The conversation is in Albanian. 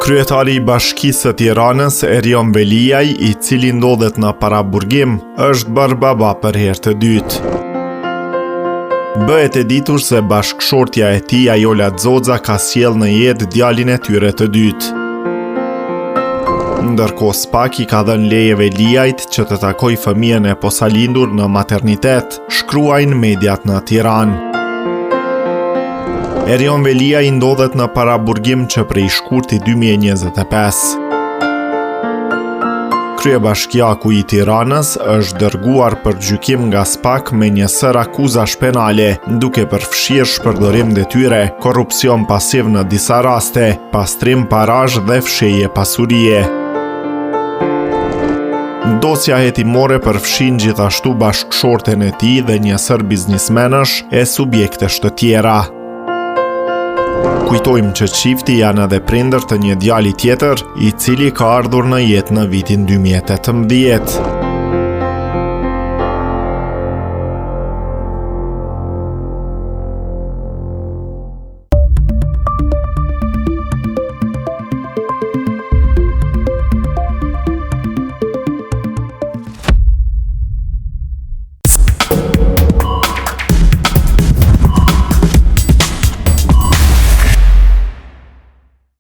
Kryetari i Bashkisë së Tiranës, Erion Veliaj, i cili ndodhet në paraburgim, është bërë baba për herë të dytë. Bëhet e ditur se bashkëshortja e tij, Ajola Xoxa, ka sjellë në jetë djalin e tyre të dytë. Ndërkohë SPAK i ka dhënë leje Veliajt që të takojë fëmijën e posalindur në maternitet, shkruajnë mediat në Tiranë. Erion Veliaj ndodhet në paraburgim që prej shkurtit 2025. Kryebashkiaku i Tiranës është dërguar për gjykim nga SPAK me një sër akuzash penale, duke përfshirë shpërdorim detyre, korrupsion pasiv në disa raste, pastrim parash dhe fshehje pasurie. Dosja hetimore përfshin gjithashtu bashkëshorten e tij dhe një sër biznismenësh e subjektesh të tjera. Kujtojmë që çifti janë edhe prindër të një djali tjetër, i cili ka ardhur në jetë në vitin 2018.